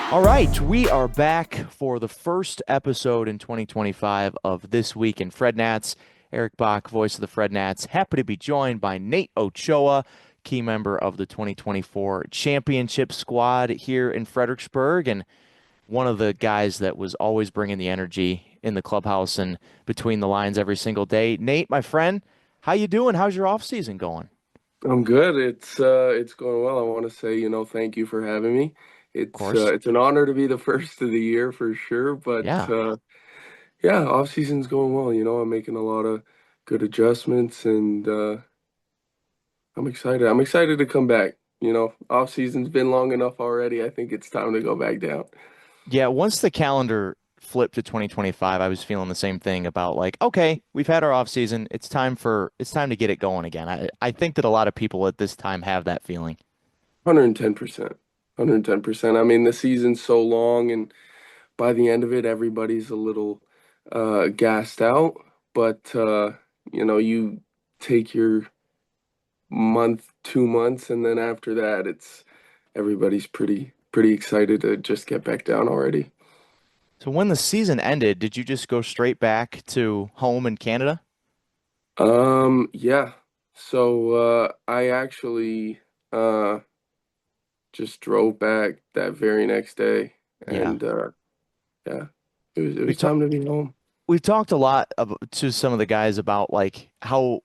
All right, we are back for the first episode in 2025 of This Week in FredNats. Eric Bach, voice of the FredNats, happy to be joined by Nate Ochoa, key member of the 2024 championship squad here in Fredericksburg, and one of the guys that was always bringing the energy in the clubhouse and between the lines every single day. Nate, my friend, how you doing? How's your off season going? I'm good. It's going well. I want to say, thank you for having me. Of course. It's an honor to be the first of the year for sure, but Yeah. yeah, off season's going well. I'm making a lot of good adjustments and I'm excited. I'm excited to come back. Off season's been long enough already. I think it's time to go back down. Yeah, once the calendar flipped to 2025, I was feeling the same thing about like, okay, we've had our off season. It's time to get it going again. I think that a lot of people at this time have that feeling. 110%. 110%. I mean, the season's so long and by the end of it, everybody's a little gassed out, but you take your month, 2 months, and then after that, it's everybody's pretty excited to just get back down already. So when the season ended, did you just go straight back to home in Canada? Yeah. So I actually just drove back that very next day, Yeah. and yeah, it We've was talked time to be home. we've talked a lot to some of the guys about like how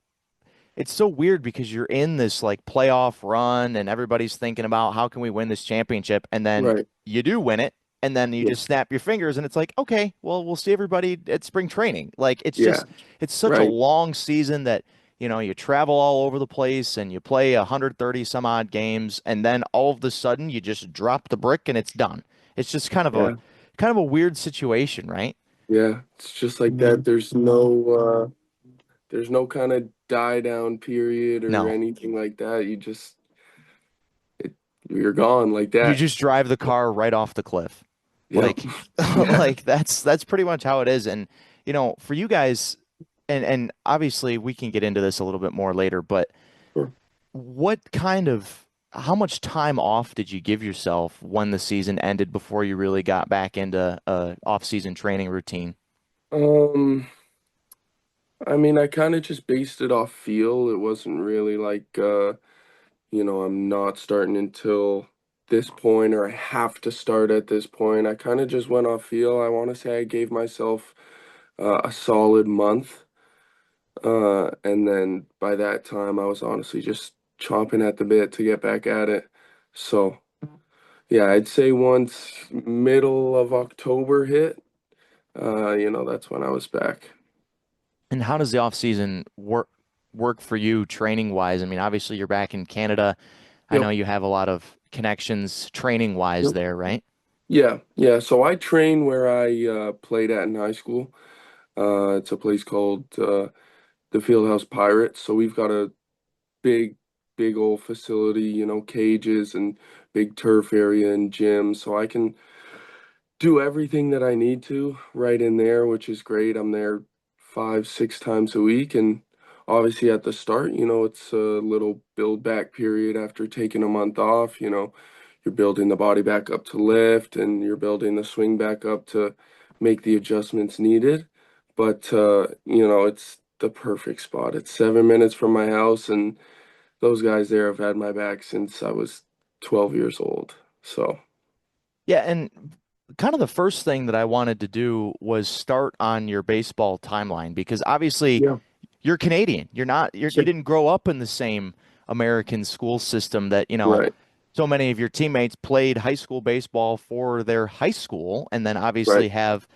it's so weird because you're in this like playoff run and everybody's thinking about how can we win this championship and then Right. you do win it and then you Yeah. just snap your fingers and it's like okay well we'll see everybody at spring training like Yeah. it's such a Right. long season that you travel all over the place and you play 130 some odd games and then all of a sudden you just drop the brick and it's done. It's just Yeah. kind of a weird situation, right? Yeah. It's just like that. There's no kind of die down period or No. anything like that. It, you're gone like You that. just drive the car right off the cliff. Yep. Like Yeah. like that's pretty much how it is. And for you guys, and obviously we can get into this a little bit more later, but Sure. what kind of how much time off did you give yourself when the season ended before you really got back into a off-season training routine? Um, I mean, I kind of just based it off feel. It wasn't really like, I'm not starting until this point or I have to start at this point. I kind of just went off feel. I want to say I gave myself a solid month. And then by that time, I was honestly just chomping at the bit to get back at it. So, yeah, I'd say once middle of October hit, that's when I was back. And how does the off-season work for you training wise? I mean, obviously you're back in Canada. I know Yep. you have a lot of connections training wise Yep. there, right? Yeah, yeah. So I train where I played at in high school. It's a place called the Fieldhouse Pirates. So we've got a big, big old facility, cages and big turf area and gym. So I can do everything that I need to right in there, which is great. I'm there 5, 6 times a week. And obviously at the start, it's a little build back period after taking a month off. You're building the body back up to lift and you're building the swing back up to make the adjustments needed. But, it's the perfect spot. It's 7 minutes from my house, and those guys there have had my back since I was 12 years old. So, Yeah, and kind of the first thing that I wanted to do was start on your baseball timeline because obviously yeah, you're Canadian. You sure. didn't grow up in the same American school system that, Right, so many of your teammates played high school baseball for their high school and then right. obviously have,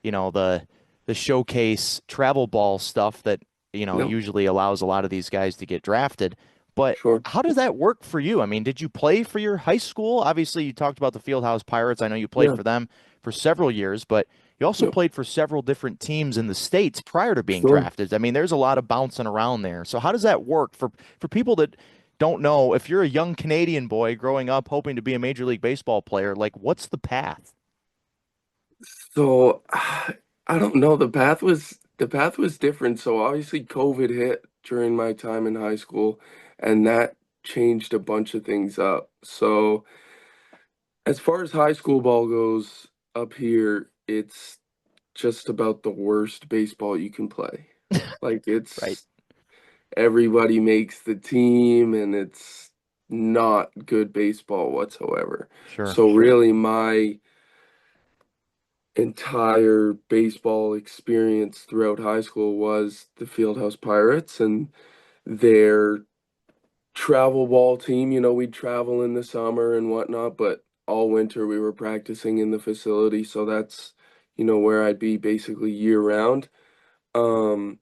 the showcase travel ball stuff that, Yep, usually allows a lot of these guys to get drafted. But sure. how does that work for you? I mean, did you play for your high school? Obviously, you talked about the Fieldhouse Pirates. I know you played Yeah, for them for several years, but you also yep, played for several different teams in the States prior to being sure. drafted. I mean, there's a lot of bouncing around there. So how does that work for people that don't know, if you're a young Canadian boy growing up hoping to be a Major League Baseball player, like what's the path? So I don't know. The path was different. So obviously COVID hit during my time in high school, and that changed a bunch of things up. So As far as high school ball goes up here, it's just about the worst baseball you can play. Like Right. it's everybody makes the team and it's not good baseball whatsoever. Sure. So really my entire baseball experience throughout high school was the Fieldhouse Pirates and their travel ball team. We'd travel in the summer and whatnot, but all winter we were practicing in the facility. So that's, where I'd be basically year round. Um,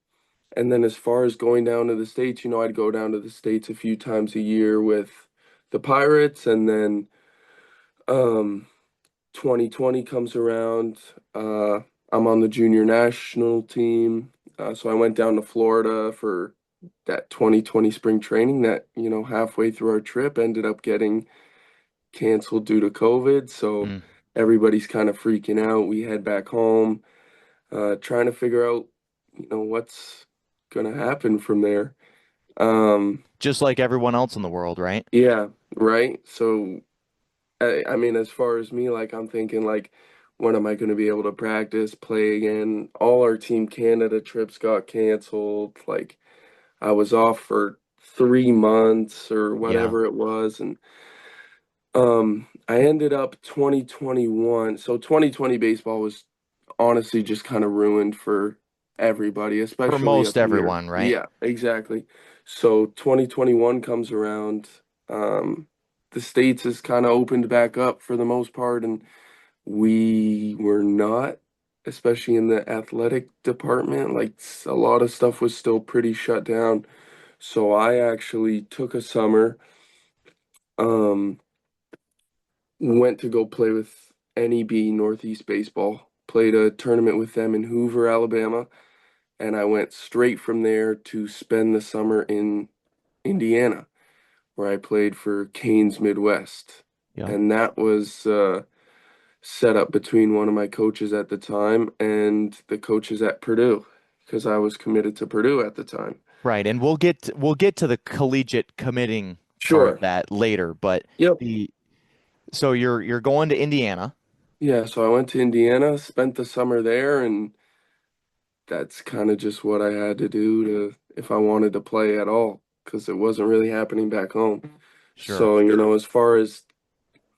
and then as far as going down to the States, I'd go down to the States a few times a year with the Pirates. And then um, 2020 comes around. I'm on the junior national team. So I went down to Florida for that 2020 spring training that, halfway through our trip ended up getting canceled due to COVID. So Mm. everybody's kind of freaking out. We head back home, trying to figure out, what's going to happen from there. Um, Just like everyone else in the world, right? yeah, right. So I mean, as far as me, like I'm thinking like, when am I going to be able to practice, play again? All our Team Canada trips got canceled. Like I was off for 3 months or Yeah. whatever it was, and I ended up 2021. So 2020 baseball was honestly just kind of ruined for everybody, For especially most up here. everyone, right? Yeah, exactly. So 2021 comes around. Um, the States has kind of opened back up for the most part, and we were not, especially in the athletic department. Like a lot of stuff was still pretty shut down. So I actually took a summer, um, went to go play with NEB Northeast Baseball, played a tournament with them in Hoover, Alabama, and I went straight from there to spend the summer in Indiana, where I played for Canes Midwest. Yep. And that was set up between one of my coaches at the time and the coaches at Purdue, because I was committed to Purdue at the time. Right. And we'll get to the collegiate committing part of Sure. that later, but Yep. the so you're going to Indiana. Yeah, so I went to Indiana, spent the summer there, and that's kind of just what I had to do to if I wanted to play at all, because it wasn't really happening back home. Sure. So, as far as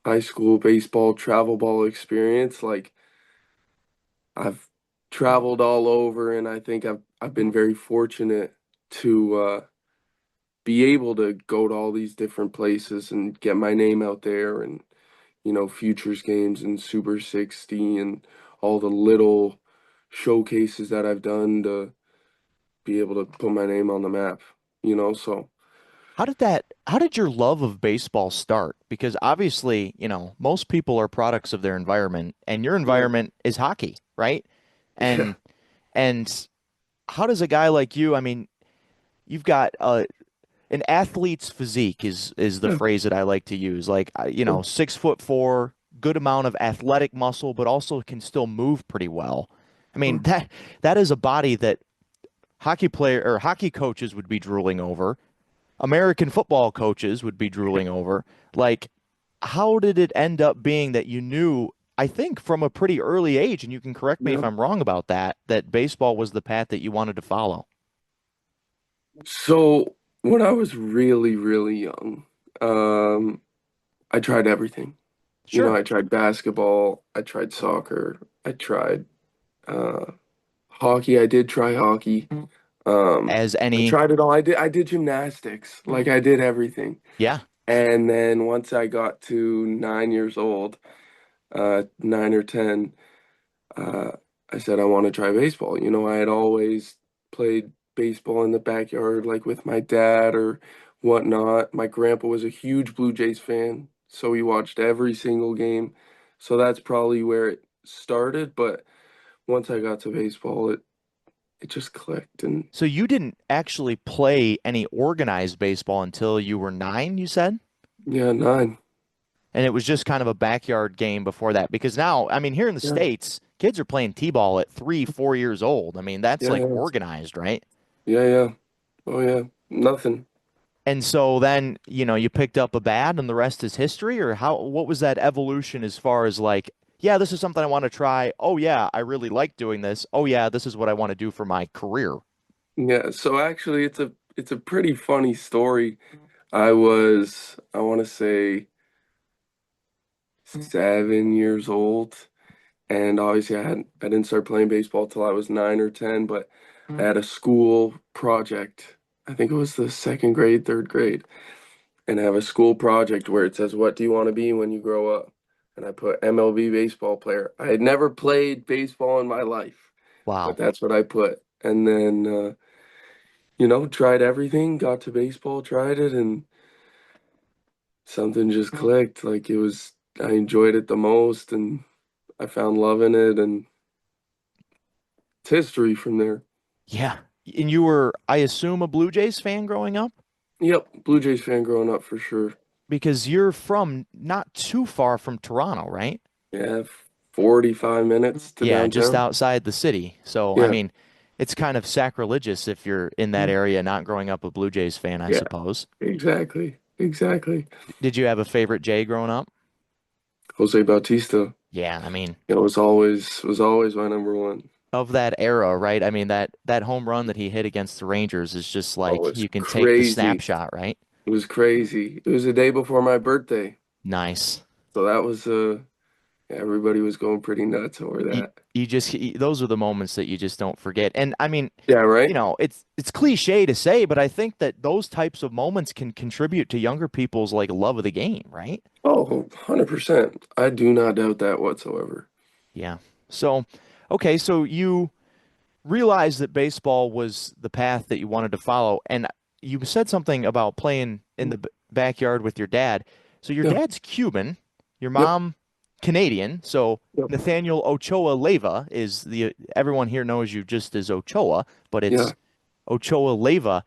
high school baseball, travel ball experience, like I've traveled all over and I think I've been very fortunate to be able to go to all these different places and get my name out there and futures games and Super 60 and all the little showcases that I've done to be able to put my name on the map, so How did your love of baseball start? Because obviously, most people are products of their environment, and your yeah. environment is hockey, right? Yeah. And and how does a guy like you, I mean, you've got an athlete's physique is the Yeah. phrase that I like to use. Like, 6'4", good amount of athletic muscle, but also can still move pretty well. I mean, that is a body that hockey player or hockey coaches would be drooling over. American football coaches would be drooling over. Like, how did it end up being that you knew, I think from a pretty early age, and you can correct me if Yeah. I'm wrong about that, that baseball was the path that you wanted to follow? So when I was really, really young, um, I tried everything. Sure. I tried basketball, I tried soccer, I tried uh hockey. I did try hockey. As I any, tried it all. I did gymnastics. Like I did everything. yeah, And then once I got to 9 years old, 9 or 10, uh, I said I want to try baseball. I had always played baseball in the backyard, like with my dad or whatnot. My grandpa was a huge Blue Jays fan, so he watched every single game. So that's probably where it started. But once I got to baseball, it just clicked. And so you didn't actually play any organized baseball until you were 9, you said? yeah, 9. And it was just kind of a backyard game before that. Because now, I mean, here in the Yeah, States, kids are playing T-ball at 3, 4 years old. I mean, that's yeah, like yeah, organized, right? yeah, yeah. Oh yeah, nothing. And so then, you picked up a bat and the rest is history, or what was that evolution as far as like, yeah, this is something I want to try. Oh yeah, I really like doing this. Oh yeah, this is what I want to do for my career. Yeah, so actually it's a pretty funny story. I want to say 7 years old, and obviously I didn't start playing baseball till I was 9 or 10, but I had a school project. I think it was the second grade, third grade, and I have a school project where it says, "What do you want to be when you grow up?" And I put MLB baseball player. I had never played baseball in my life, but Wow. that's what I put. And then tried everything, got to baseball, tried it, and something just clicked. Like I enjoyed it the most, and I found love in it, and it's history from there. Yeah. And you were, I assume, a Blue Jays fan growing up? Yep, Blue Jays fan growing up for sure. Because you're from not too far from Toronto, right? Yeah, 45 minutes to Yeah, just downtown. outside the city. So, I Yeah, mean, it's kind of sacrilegious if you're in that area not growing up a Blue Jays fan, I yeah, suppose. exactly, exactly. Did you have a favorite Jay growing up? Jose Bautista, Yeah, I mean, was always my number one. of that era, right? I mean, that home run that he hit against the Rangers is just Oh, like it's you can take the crazy. snapshot, right? It was crazy. It was the day before my birthday, Nice. so that was everybody was going pretty nuts over You, that. those are the moments that you just don't forget. And I mean, Yeah, right? it's cliche to say, but I think that those types of moments can contribute to younger people's like love of the game, right? Oh, 100%. I do not doubt that whatsoever. Yeah. So, okay, so you realized that baseball was the path that you wanted to follow, and you said something about playing in the backyard with your dad. So your Yeah. dad's Cuban, your Yep. mom Canadian. So Yep. Nathaniel Ochoa Leyva is the everyone here knows you just as Ochoa, but Yeah. it's Ochoa Leyva.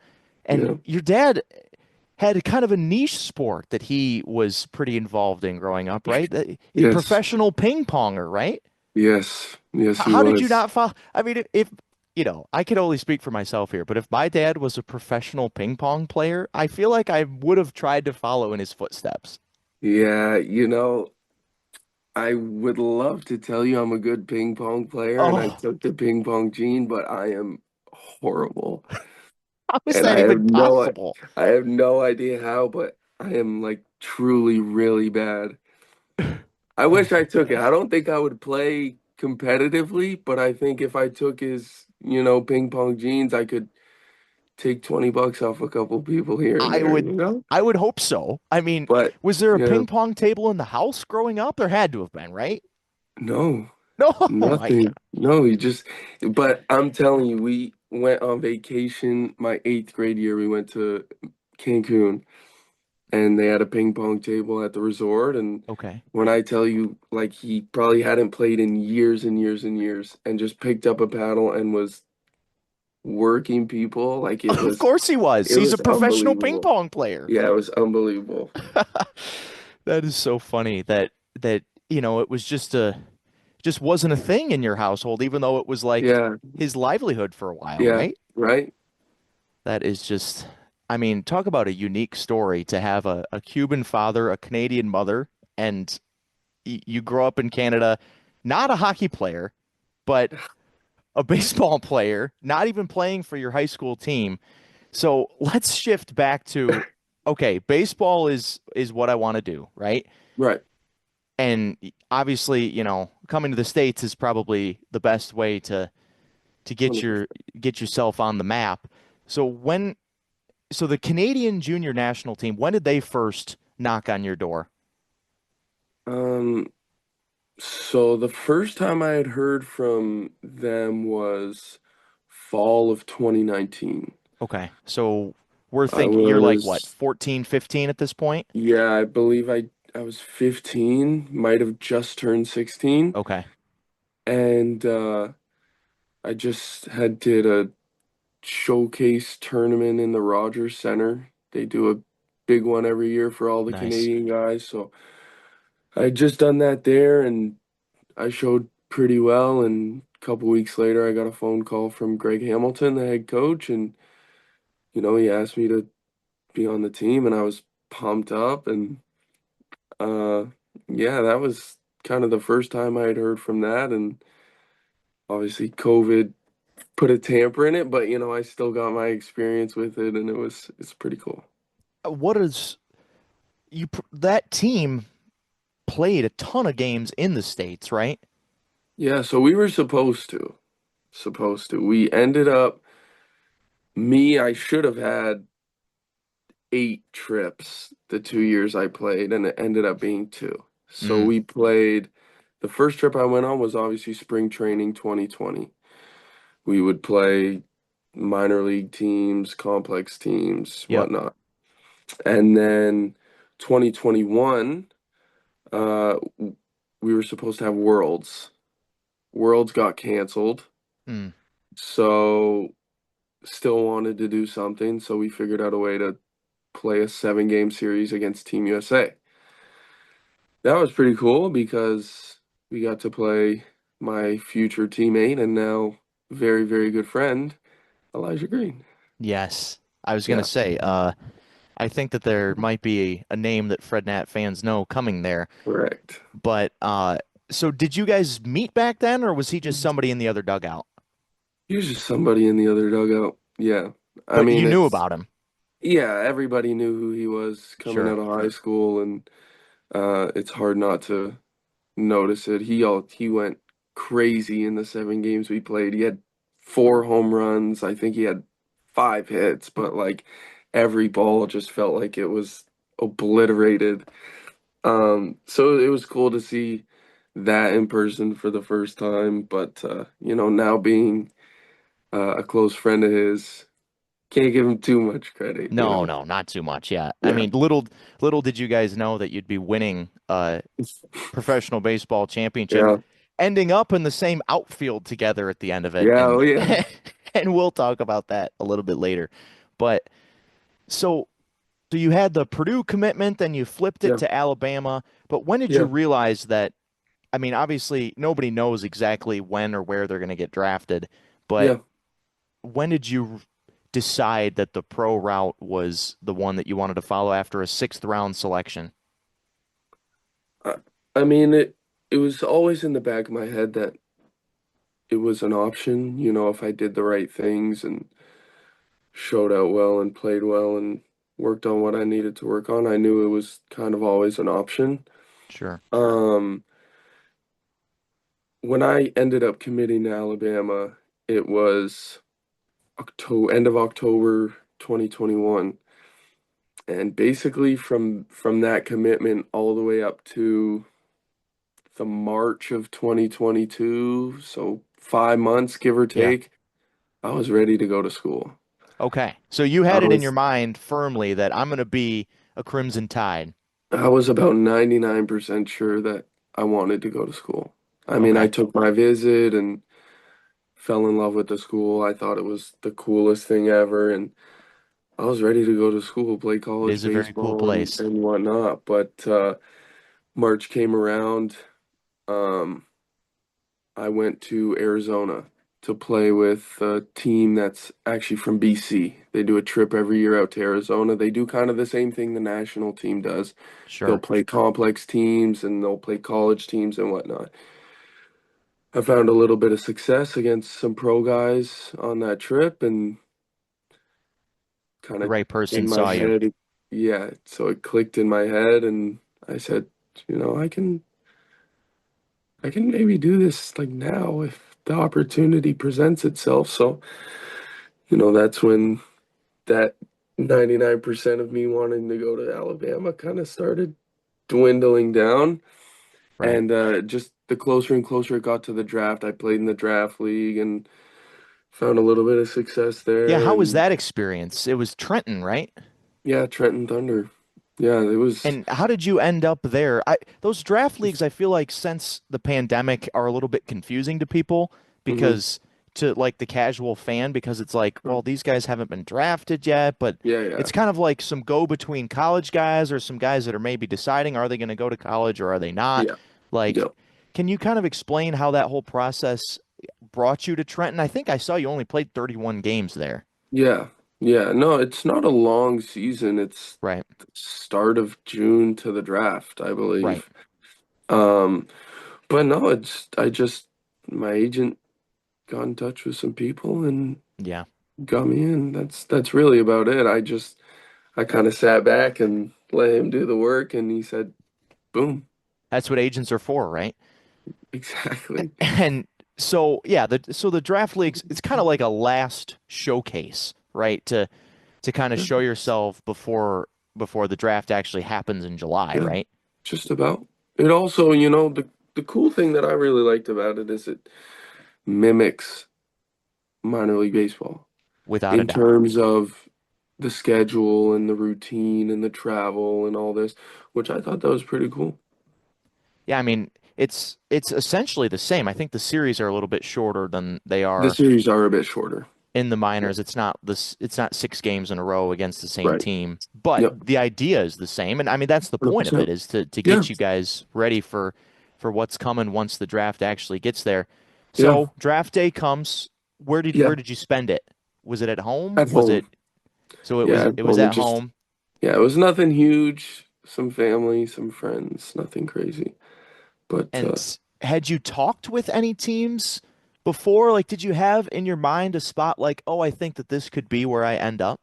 And Yeah. your dad had a kind of a niche sport that he was pretty involved in growing up, right? He Yes. professional ping ponger, right? Yes. Yes, he How did you was. not follow? I mean, if I can only speak for myself here, but if my dad was a professional ping pong player, I feel like I would have tried to follow in his footsteps. Yeah, I would love to tell you I'm a good ping pong player and I Oh, took the ping pong gene, but I am horrible. how is And that even possible? I have no idea how, but I am like truly really bad. I Oh wish I my took it. God. I don't think I would play competitively, but I think if I took his, ping pong genes, I could take 20 bucks off a couple people here and I there, would you know? I would hope so. I mean, But was there a yeah, ping pong table in the house growing up? There had to have been, right? no, No, oh my God. nothing. No, but I'm telling you, we went on vacation my eighth grade year. We went to Cancun and they had a ping pong table at the resort. And Okay. when I tell you, like, he probably hadn't played in years and years and years and just picked up a paddle and was working people. Like Of course he was. it He's a was professional ping unbelievable. pong player. Yeah, it was unbelievable. That is so funny that it was just wasn't a thing in your household, even though it was like Yeah, his livelihood for a while, yeah, right? right? That is just, I mean, talk about a unique story to have a Cuban father, a Canadian mother, and you grow up in Canada, not a hockey player, but a baseball player, not even playing for your high school team. So let's shift back to, okay, baseball is what I want to do, right? Right. And obviously, coming to the States is probably the best way to get yourself on the map. So so the Canadian junior national team, when did they first knock on your door? Um, so the first time I had heard from them was fall of 2019. Okay. So we're I thinking you're like what, was, 14, 15 at this point? yeah, I believe I was 15, might have just turned 16, Okay. and I just had did a showcase tournament in the Rogers Center. They do a big one every year for all the Nice. Canadian guys, so I had just done that there and I showed pretty well, and a couple weeks later, I got a phone call from Greg Hamilton, the head coach, and he asked me to be on the team, and I was pumped up. And uh, yeah, that was kind of the first time I had heard from that. And obviously, COVID put a tamper in it, but I still got my experience with it, and it's pretty cool. What is that team played a ton of games in the States, right? Yeah, so we were supposed to. We ended up I should have had 8 trips the 2 years I played, and it ended up being two. So Mm, we played, the first trip I went on was obviously spring training 2020. We would play minor league teams, complex teams, yep. whatnot. And then 2021, we were supposed to have Worlds. Worlds got canceled. Mm, So still wanted to do something. So we figured out a way to play a 7 game series against Team USA. That was pretty cool because we got to play my future teammate and now very, very good friend, Elijah Green. yes. I was gonna Yeah, say, I think that there might be a name that FredNat fans know coming there. correct. But so did you guys meet back then, or was he just somebody in the other dugout? He was just somebody in the other dugout. Yeah. I But mean, you knew about him. yeah, everybody knew who he was coming Sure. out of high school, and it's hard not to notice it. He went crazy in the 7 games we played. He had 4 home runs. I think he had 5 hits, but like every ball just felt like it was obliterated. So it was cool to see that in person for the first time. But now being a close friend of his, can't give him too much credit. No, no, not too much. Yeah. I Yeah. mean, little did you guys know that you'd be winning a professional baseball championship, Yeah. ending up in the same outfield together at the end of it, Yeah. Oh and yeah. and we'll talk about that a little bit later. But so so you had the Purdue commitment, then you flipped it Yeah. to Alabama. But when did you Yeah. realize that? I mean, obviously nobody knows exactly when or where they're going to get drafted, but Yeah. when did you decide that the pro route was the one that you wanted to follow after a sixth round selection? I, I mean, it was always in the back of my head that it was an option, if I did the right things and showed out well and played well and worked on what I needed to work on. I knew it was kind of always an option. Sure. Um, when I ended up committing to Alabama, it was end of October 2021. And basically from that commitment all the way up to the March of 2022, so 5 months, give or Yeah. take, I was ready to go to school. Okay. So you I had it in your was mind firmly that I'm going to be a Crimson Tide. I was about 99% sure that I wanted to go to school. I mean, I Okay. took my visit and fell in love with the school. I thought it was the coolest thing ever, and I was ready to go to school, play It college is a very cool baseball and, place. and whatnot. But March came around. Um, I went to Arizona to play with a team that's actually from BC. They do a trip every year out to Arizona. They do kind of the same thing the national team does. They'll Sure. play complex teams and they'll play college teams and whatnot. I found a little bit of success against some pro guys on that trip and kind The of right person in my saw you. head, yeah, so it clicked in my head and I said, I can maybe do this like now if the opportunity presents itself. So, that's when that 99% of me wanting to go to Alabama kind of started dwindling down. Right. And just the closer and closer it got to the draft, I played in the draft league and found a little bit of success Yeah. there. How was And that experience? It was Trenton, right? yeah, Trenton Thunder. Yeah, it was. And how did you end up there? Those draft leagues, I feel like since the pandemic are a little bit confusing to people Hmm. because to like the casual fan, because it's like, well, these guys haven't been drafted yet, but Yeah, yeah, it's kind of like some go between college guys or some guys that are maybe deciding are they going to go to college or are they not? yeah, yeah, Like, can you kind of explain how that whole process brought you to Trenton? I think I saw you only played 31 games there. yeah. Yeah, no, it's not a long season. It's Right. the start of June to the draft, I Right. believe. Um, but no, it's I just my agent got in touch with some people and Yeah. got me in. That's really about it. I kind of sat back and let him do the work, and he said, "Boom." That's what agents are for, right? Exactly. And so yeah, the draft leagues, it's kind of like a last showcase, right? To kind of Yeah, show yourself before the draft actually happens in July, yeah, right? just about. It also, the cool thing that I really liked about it is it mimics minor league baseball Without a in doubt. terms of the schedule and the routine and the travel and all this, which I thought that was pretty cool. Yeah, I mean, it's essentially the same. I think the series are a little bit shorter than they The are series are a bit shorter. in the Yeah, minors. It's not 6 games in a row against the same right. team, but Yep. the idea is the same. And I mean, that's the point of it 100%. is to Yeah. get you guys ready for what's coming once the draft actually gets there. Yeah. So draft day comes. Yeah. Where did you spend it? Was it at home? At Was it home. so Yeah, at it was home. at home? Yeah, it was nothing huge. Some family, some friends, nothing crazy. But And had you talked with any teams before? Like, did you have in your mind a spot like, oh, I think that this could be where I end up?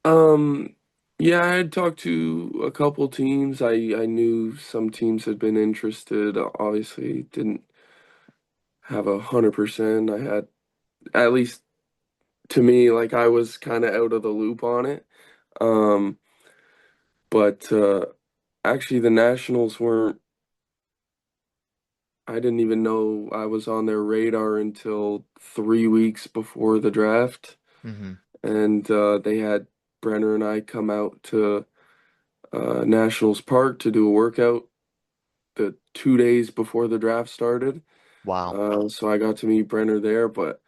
um yeah, I had talked to a couple teams. I knew some teams had been interested. Obviously, didn't have 100%. I had at least to me, like I was kind of out of the loop on it. Um, but actually the Nationals weren't I didn't even know I was on their radar until 3 weeks before the draft. Hmm. And they had Brenner and I come out to Nationals Park to do a workout the 2 days before the draft started. Wow. So I got to meet Brenner there, but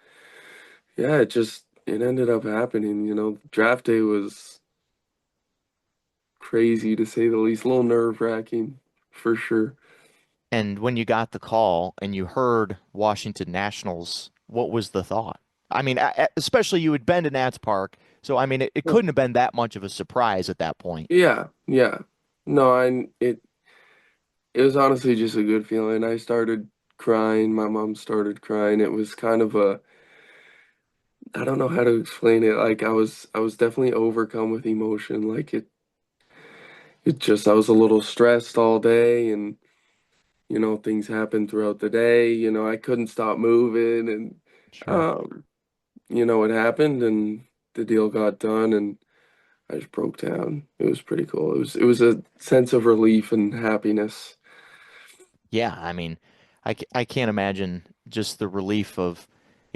yeah, it ended up happening. Draft day was crazy to say the least, a little nerve-wracking for sure. And when you got the call and you heard Washington Nationals, what was the thought? I mean, especially you had been to Nats Park, so I mean, it Yeah, couldn't have been that much of a surprise at that point. yeah, yeah. No, it was honestly just a good feeling. I started crying, my mom started crying. It was kind of I don't know how to explain it. Like I was definitely overcome with emotion. Like I was a little stressed all day and things happened throughout the day. I couldn't stop moving and Sure. um it happened and the deal got done and I just broke down. It was pretty cool. It was a sense of relief and happiness. Yeah, I mean, I can't imagine just the relief of,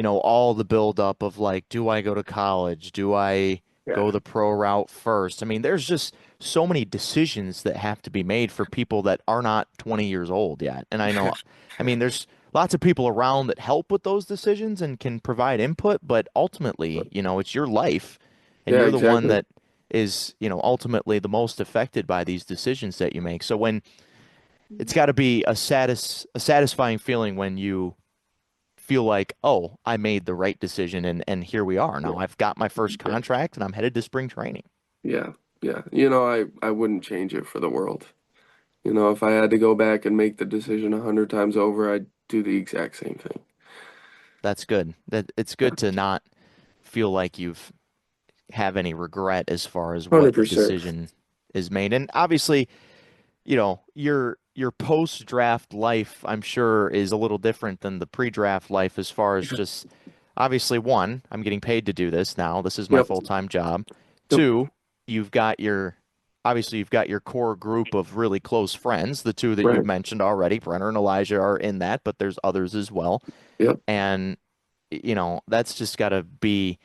all the buildup of like, do I go to college? Do I Yeah. go the pro route first? I mean, there's just so many decisions that have to be made for people that are not 20 years old yet. And I know, I mean, there's lots of people around that help with those decisions and can provide input, but ultimately, it's your life and Yeah, you're the one exactly. that is, ultimately the most affected by these decisions that you make. So when it's got to be a satisfying feeling when you feel like, oh, I made the right decision and here we are. Now Yeah. I've got my first Yeah. contract and I'm headed to spring training. Yeah. Yeah. I wouldn't change it for the world. If I had to go back and make the decision 100 times over, I'd do the exact same thing. That's good. That it's Yeah. good to not feel like you've have any regret as far as what 100%. decision is made. And obviously, your post-draft life, I'm sure, is a little different than the pre-draft life as far as Yeah. just obviously one, I'm getting paid to do this now. This is my Yep. full-time job. Yep. Two, you've got your obviously you've got your core group of really close friends, the two that you've Right. mentioned already, Brenner and Elijah are in that, but there's others as well. Yep. And that's just got to be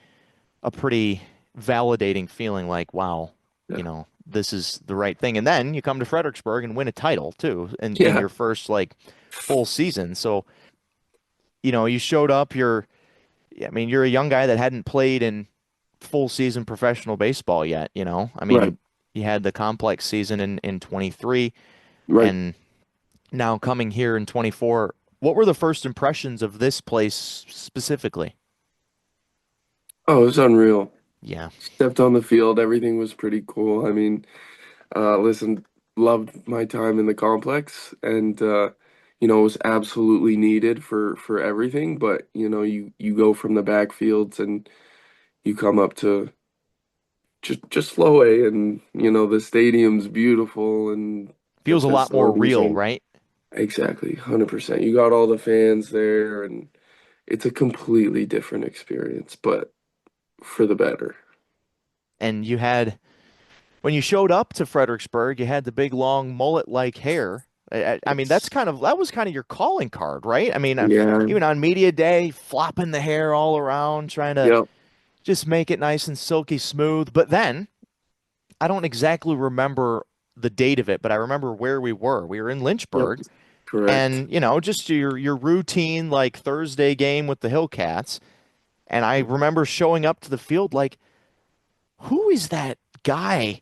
a pretty validating feeling like, wow, Yeah. this is the right thing. And then you come to Fredericksburg and win a title too in Yeah. your first like full season. So, you showed up, I mean, you're a young guy that hadn't played in full season professional baseball yet. I Right. mean, you had the complex season in 23 Right. and now coming here in 24. What were the first impressions of this place specifically? Oh, it's unreal. Yeah. Stepped on the field, everything was pretty cool. I mean, listen, loved my time in the complex, and it was absolutely needed for everything. But you go from the backfields and you come up to just low A, and the stadium's beautiful and the Feels a lot more facilities real, are right? exactly 100%. You got all the fans there, and it's a completely different experience, but for the better. And you had when you showed up to Fredericksburg, you had the big long mullet-like hair. I mean, Yes. that was kind of your calling card, right? I mean, Yeah. even on media day, flopping the hair all around, trying to Yep. just make it nice and silky smooth. But then I don't exactly remember the date of it, but I remember where we were. We were in Yep. Lynchburg, Correct. and just your routine like Thursday game with the Hillcats. And I remember showing up to the field like, who is that guy?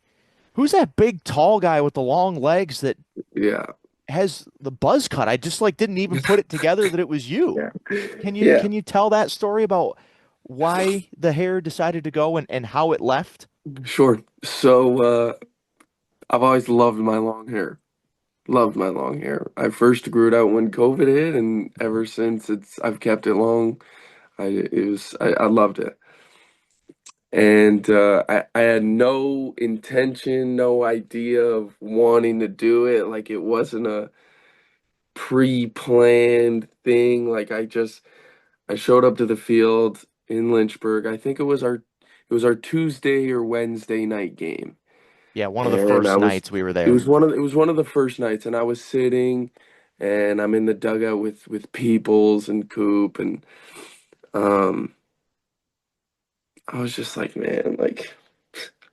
Who's that big tall guy with the long legs that Yeah. has the buzz cut? I just like didn't even put it together that it was you. Yeah. Can you Yeah. can you tell that story about why the hair decided to go and how it left? Sure. So, I've always loved my long hair. Loved my long hair. I first grew it out when COVID hit, and ever since I've kept it long. I loved it. And I had no intention, no idea of wanting to do it. Like it wasn't a pre-planned thing. I showed up to the field in Lynchburg. I think it was our Tuesday or Wednesday night game. Yeah, one of the And first nights we were it there. was one of the first nights, and I was sitting and I'm in the dugout with Peoples and Coop, and um I was just like, man, like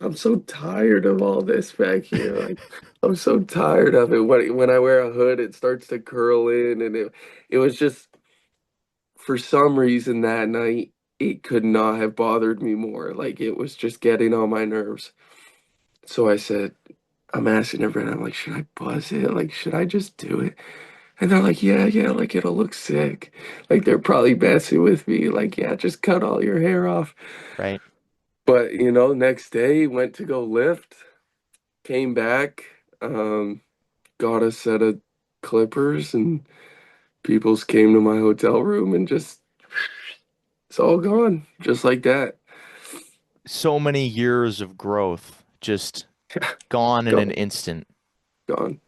I'm so tired of all this back here. Like I'm so tired of it. When I wear a hood, it starts to curl in, and it was just for some reason that night it could not have bothered me more. Like it was just getting on my nerves. So I said, I'm asking everyone, I'm like, should I buzz it? Like, should I just do it? And they're like, yeah, yeah, like it'll look sick. Like they're probably messing with me. Like, yeah, just cut all your hair off. Right? But next day went to go lift, came back, got a set of clippers, and peoples came to my hotel room, and just it's all gone, just like that. So many years of growth just gone in an Gone, instant. gone.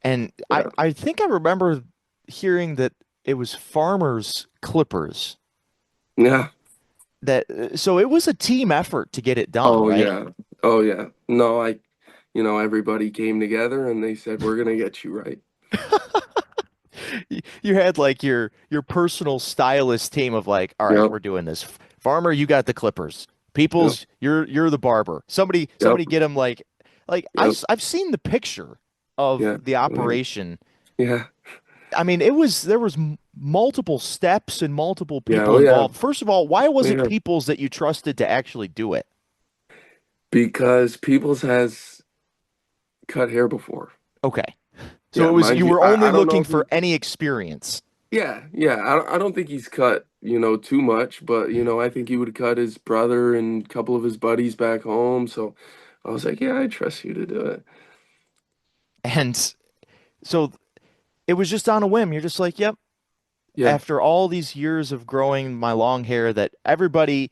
And Yeah, I think I remember hearing that it was farmers clippers yeah. that so it was a team effort to get it done, Oh right? yeah, oh yeah. No, everybody came together and they said, we're gonna get you right. You had like your personal stylist team of like, all right, Yep, we're doing this. Farmer, you got the clippers. yep, Peoples, you're the barber. yep, Somebody get him like yep. I've seen the picture of Yeah, the yeah, operation. yeah, I mean, there was multiple steps and multiple yeah. people Oh yeah, involved. First of all, why was it yeah. Peoples that you trusted to actually do it? Because Peoples has cut hair before. Okay. So Yeah, it was mind you you, were only I don't know looking if he. for any experience. Yeah, yeah. I don't think he's cut, too much, but I think he would cut his brother and a couple of his buddies back home. So I was like, yeah, I trust you to do it. And so it was just on a whim. You're just like, yep, Yeah, after all these years of growing my long hair that everybody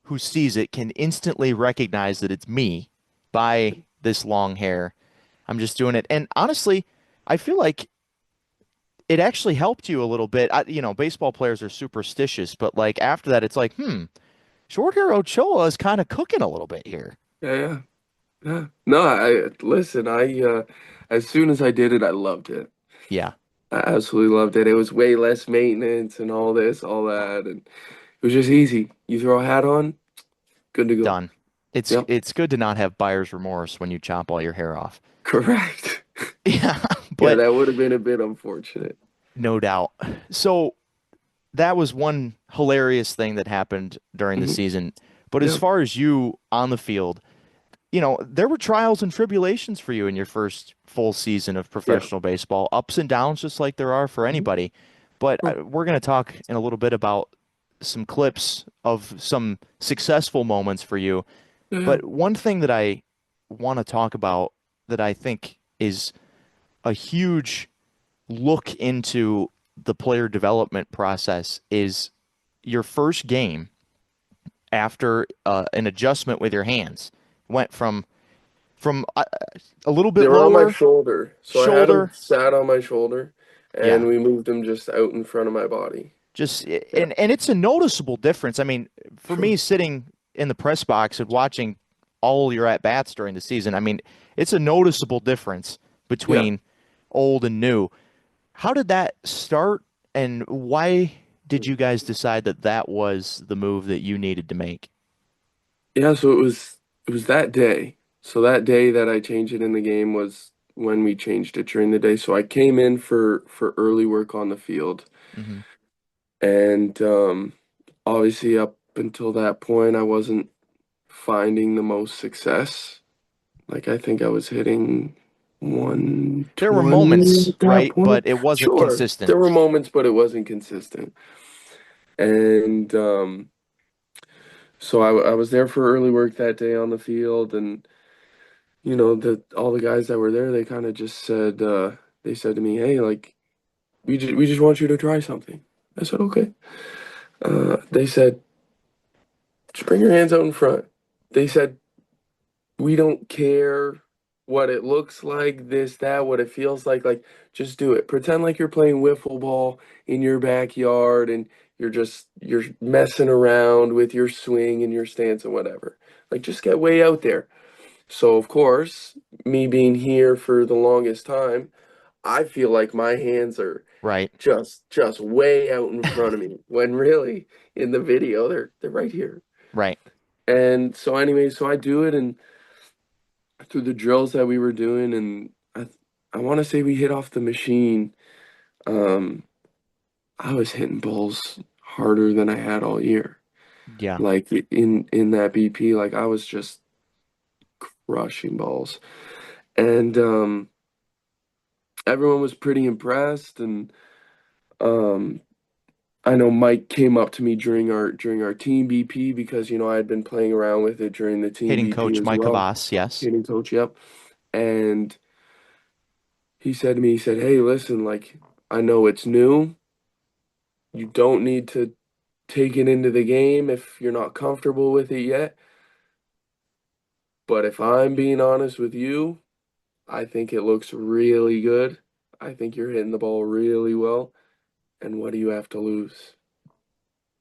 who sees it can instantly recognize that it's me by this long hair. I'm just doing it. And honestly, I feel like it actually helped you a little bit. Baseball players are superstitious, but like after that, it's like, short hair Ochoa is kind of cooking a little bit here. yeah, yeah, yeah. No, I listen. As soon as I did it, I loved it. Yeah, I absolutely loved it. It was way less maintenance and all this, all that, and it was just easy. You throw a hat on, good to go. done. It's Yep, it's good to not have buyer's remorse when you chop all your hair off. correct. Yeah, Yeah, but that would have been a bit unfortunate. no doubt. So that was one hilarious thing that happened during the Hmm. season. But as Yep, far as you on the field, there were trials and tribulations for you in your first full season of yeah. professional baseball, ups and downs, just like there are for Mhm. anybody. But Cool. we're going to talk in a little bit about some clips of some successful moments for you. Yeah. But one thing that I want to talk about that I think is a huge look into the player development process is your first game after an adjustment with your hands went from a little They bit were on my lower shoulder. So I had them shoulder. sat on my shoulder and Yeah. we moved them just out in front of my body. Just Yeah, and it's a noticeable difference. I mean, for sure. me sitting in the press box and watching all your at bats during the season, I mean, it's a noticeable difference Yeah. between old and new. How did that start, and why did you guys decide that that was the move that you needed to make? Yeah, so it was that day. So that day that I changed it in the game was when we changed it during the day. So I came in for early work on the field. Hmm. And obviously up until that point I wasn't finding the most success. Like I think I was hitting There were 120 moments, at that right? point. But it wasn't Sure, consistent. there were moments, but it wasn't consistent. And so I was there for early work that day on the field, and the all the guys that were there, they kind of just said they said to me, "Hey, like we just want you to try something." I said, "Okay." They said, "Just bring your hands out in front." They said, "We don't care what it looks like, this, that, what it feels like. Like, just do it. Pretend like you're playing wiffle ball in your backyard and you're messing around with your swing and your stance and whatever. Like, just get way out there." So, of course, me being here for the longest time, I feel like my hands are Right, just way out in front of me when really in the video they're right here. right. And so anyway, so I do it and through the drills that we were doing and I want to say we hit off the machine. Um I was hitting balls harder than I had all year. Yeah. Like in that BP, like I was just crushing balls. And everyone was pretty impressed and um I know Mike came up to me during our team BP because I had been playing around with it during the team Hitting BP coach as Mike well. Abbas, yes. Hitting coach, yep. And he said to me, he said, "Hey, listen, like I know it's new. You don't need to take it into the game if you're not comfortable with it yet. But if I'm being honest with you, I think it looks really good. I think you're hitting the ball really well. And what do you have to lose?"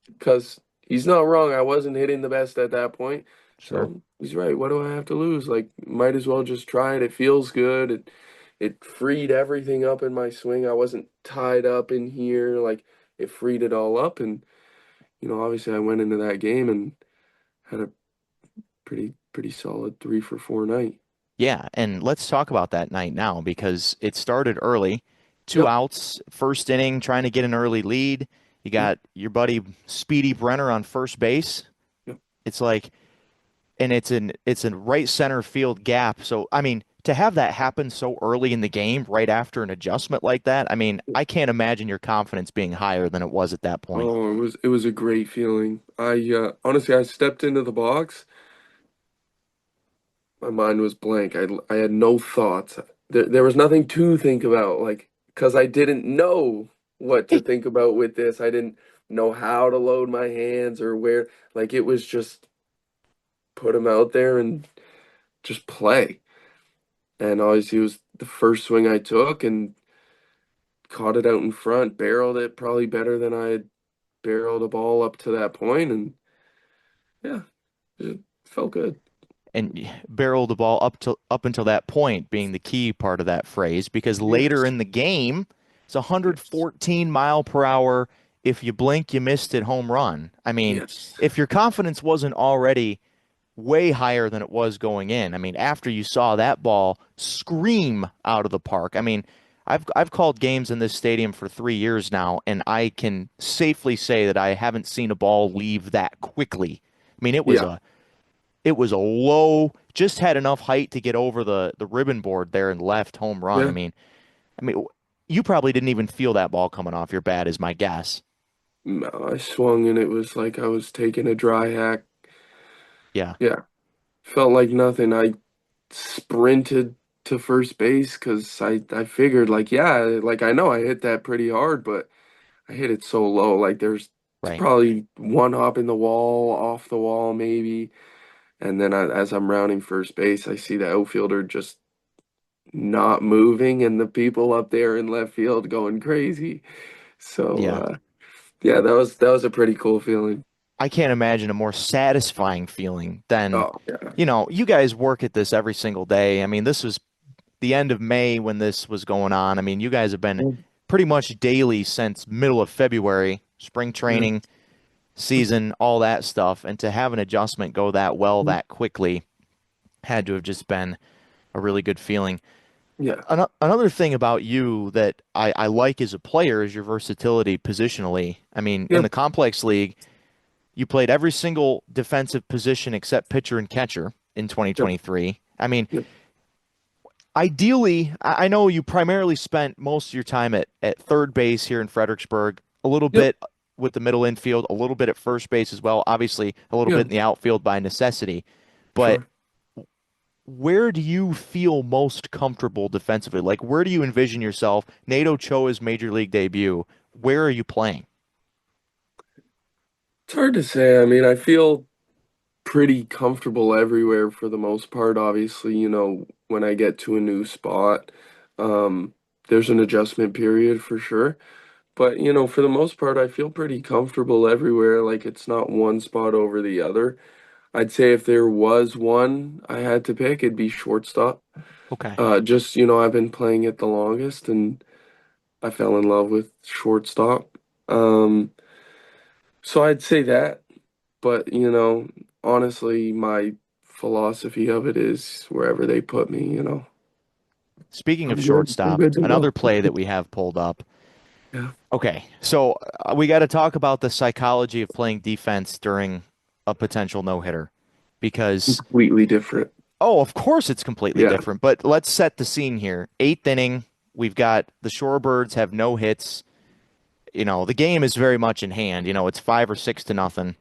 Because he's not wrong. I wasn't hitting the best at that point. Sure. So he's right. What do I have to lose? Like, might as well just try it. It feels good. It freed everything up in my swing. I wasn't tied up in here. Like, it freed it all up. And, obviously I went into that game and had a pretty solid 3 for 4 night. Yeah, and let's talk about that night now because it started early. Two Yep. outs, first inning, trying to get an early lead. You Yep. got your buddy Speedy Brenner on first base. Yep. It's like, and it's a right center field gap. So, I mean, to have that happen so early in the game, right after an adjustment like that, I mean, I can't imagine your confidence being higher than it was at that point. Oh, it was a great feeling. I honestly I stepped into the box. My mind was blank. I had no thoughts. There was nothing to think about, like, because I didn't know what to think about with this. I didn't know how to load my hands or where. Like, it was just put them out there and just play. And obviously, it was the first swing I took and caught it out in front, barreled it probably better than I had barreled a ball up to that point, and yeah, it felt good. And barrel the ball up until that point being the key part of that phrase because later Yes. in the game it's Yes. 114 mile per hour if you blink you missed it home run. I mean, Yes. if your confidence wasn't already way higher than it was going in, I mean, after you saw that ball scream out of the park, I mean, I've called games in this stadium for 3 years now, and I can safely say that I haven't seen a ball leave that quickly. I mean, Yeah. it was a low, just had enough height to get over the ribbon board there and left home run. Yeah. I mean, you probably didn't even feel that ball coming off your bat, is my guess. No, I swung and it was like I was taking a dry hack. Yeah, Yeah, felt like nothing. I sprinted to first base because I figured like yeah, like I know I hit that pretty hard, but I hit it so low. Like there's right. probably one hop in the wall, off the wall maybe, and then as I'm rounding first base, I see the outfielder just not moving and the people up there in left field going crazy. So Yeah. yeah, that was a pretty cool feeling. I can't imagine a more satisfying feeling than, Oh yeah. you guys work at this every single day. I mean, this was the end of May when this was going on. I mean, you guys have been pretty much daily since middle of February, spring Yeah. training, season, all that stuff. And to have an adjustment go that well that quickly had to have just been a really good feeling. Yeah. Another thing about you that I like as a player is your versatility positionally. I mean, in Yeah. the complex league, you played every single defensive position except pitcher and catcher in Yeah. 2023. I mean, Yeah. ideally, I know you primarily spent most of your time at third base here in Fredericksburg, a little Yep. bit with the middle infield, a little bit at first base as well, obviously a little bit Yeah. in the outfield by necessity. But Sure. where do you feel most comfortable defensively? Like, where do you envision yourself? Nate Ochoa's major league debut. Where are you playing? It's hard to say. I mean, I feel pretty comfortable everywhere for the most part. Obviously, when I get to a new spot, um, there's an adjustment period for sure. But, for the most part, I feel pretty comfortable everywhere. Like it's not one spot over the other. I'd say if there was one I had to pick, it'd be shortstop. Okay. Just, I've been playing it the longest and I fell in love with shortstop. So I'd say that. But, honestly, my philosophy of it is wherever they put me, Speaking of I'm good. I'm shortstop, good to another go. play that we have pulled up. Yeah. Okay, so we got to talk about the psychology of playing defense during a potential no-hitter because, Completely different. oh, of course it's completely Yeah. different, but let's set the scene here. Eighth inning, we've got the Shorebirds have no hits. The game is very much in hand. It's 5 or 6 to nothing.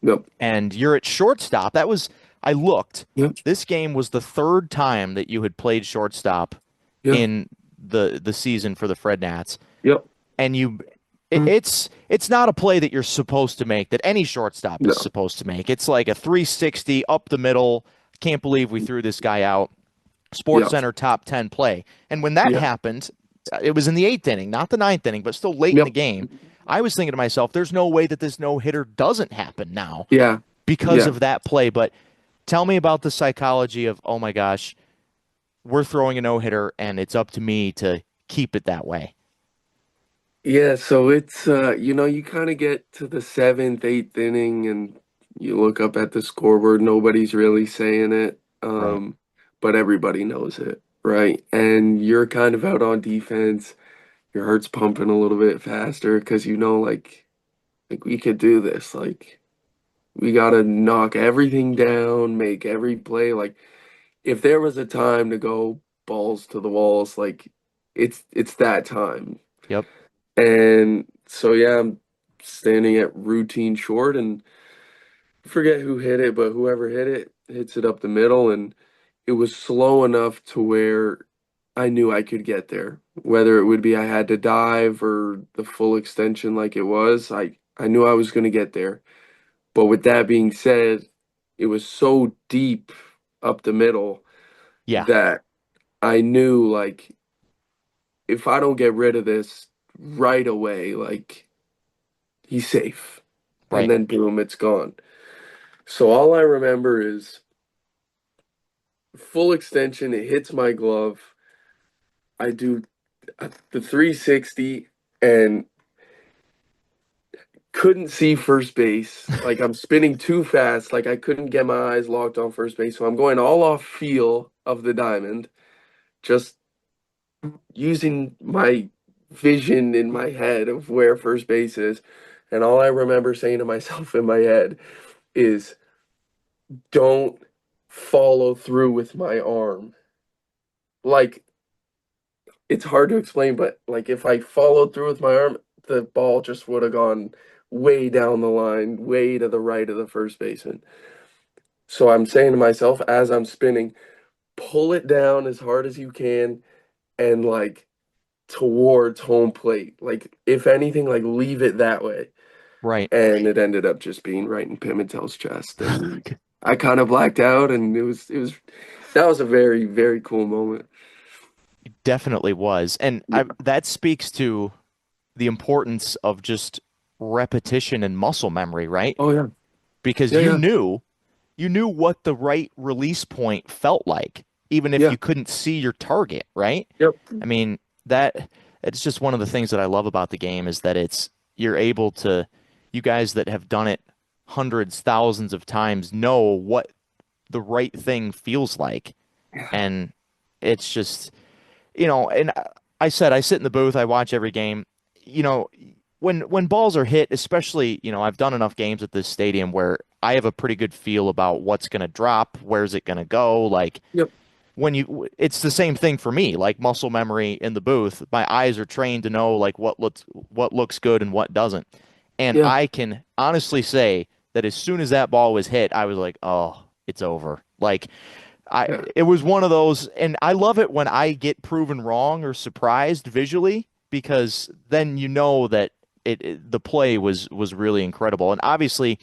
Yep. And you're at shortstop. I looked. Yep. This game was the third time that you had played shortstop Yeah. in the season for the FredNats. Yep. And Mm. it's not a play that you're supposed to make, that any shortstop is No. supposed to make. It's like a 360 up the middle. Can't believe we threw this guy out. Sports Yep. Center top 10 play. And when that Yeah. happened, it was in the eighth inning, not the ninth inning, but still late in the Yep. game. I was thinking to myself, there's no way that this no hitter doesn't happen now Yeah. because Yeah. of that play. But tell me about the psychology of, oh my gosh, we're throwing a no hitter and it's up to me to keep it that way. Yeah. So it's you kind of get to the seventh, eighth inning and you look up at the scoreboard, nobody's really saying it. Right. But everybody knows it, right? And you're kind of out on defense. Your heart's pumping a little bit faster because like we could do this. Like we gotta knock everything down, make every play. Like if there was a time to go balls to the walls, like it's that time. Yep. And so yeah, I'm standing at routine short and forget who hit it, but whoever hit it hits it up the middle and it was slow enough to where I knew I could get there. Whether it would be I had to dive or the full extension like it was, I knew I was going to get there. But with that being said, it was so deep up the middle Yeah. that I knew like if I don't get rid of this right away, like he's safe. And Right. then boom, it's gone. So all I remember is full extension, it hits my glove. I do the 360 and couldn't see first base. Like I'm spinning too fast. Like I couldn't get my eyes locked on first base. So I'm going all off feel of the diamond, just using my vision in my head of where first base is. And all I remember saying to myself in my head is, don't follow through with my arm. Like it's hard to explain, but like if I followed through with my arm, the ball just would have gone way down the line, way to the right of the first baseman. So I'm saying to myself as I'm spinning, pull it down as hard as you can and like towards home plate. Like if anything, like leave it that way. Right. And it ended up just being right in Pimentel's chest. And I kind of blacked out and it was that was a very, very cool moment. Definitely was. And Yeah. that speaks to the importance of just repetition and muscle memory, right? Oh yeah. Because Yeah, yeah. you knew what the right release point felt like, even if Yeah. you couldn't see your target, right? Yep. I mean, that it's just one of the things that I love about the game is that you're able to, you guys that have done it hundreds, thousands of times know what the right thing feels like. And it's just, and I said I sit in the booth, I watch every game. You know, when balls are hit, especially, I've done enough games at this stadium where I have a pretty good feel about what's going to drop, where's it going to go. Like Yep. it's the same thing for me, like muscle memory in the booth. My eyes are trained to know like what looks good and what doesn't. And Yeah. I can honestly say that as soon as that ball was hit, I was like, "Oh, it's over." Like Yeah. it was one of those, and I love it when I get proven wrong or surprised visually because then you know that the play was really incredible. And obviously,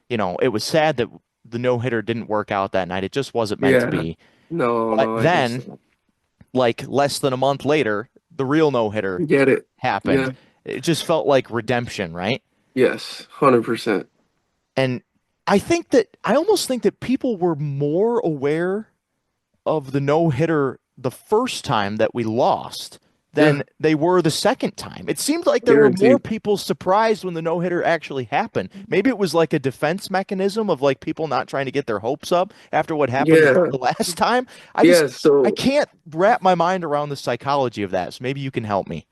it was sad that the no-hitter didn't work out that night. It just wasn't meant to Yeah. be. No, But no, I guess then, so. like less than a month later, the real no-hitter Get it. happened. Yeah. It just felt like redemption, right? Yes. 100%. And I almost think that people were more aware of the no-hitter the first time that we lost Yeah. than they were the second time. It seemed like there were more Guaranteed. people surprised when the no-hitter actually happened. Maybe it was like a defense mechanism of like people not trying to get their hopes up after what happened Yeah. the last time. Yeah. I So can't wrap my mind around the psychology of that. So maybe you can help me.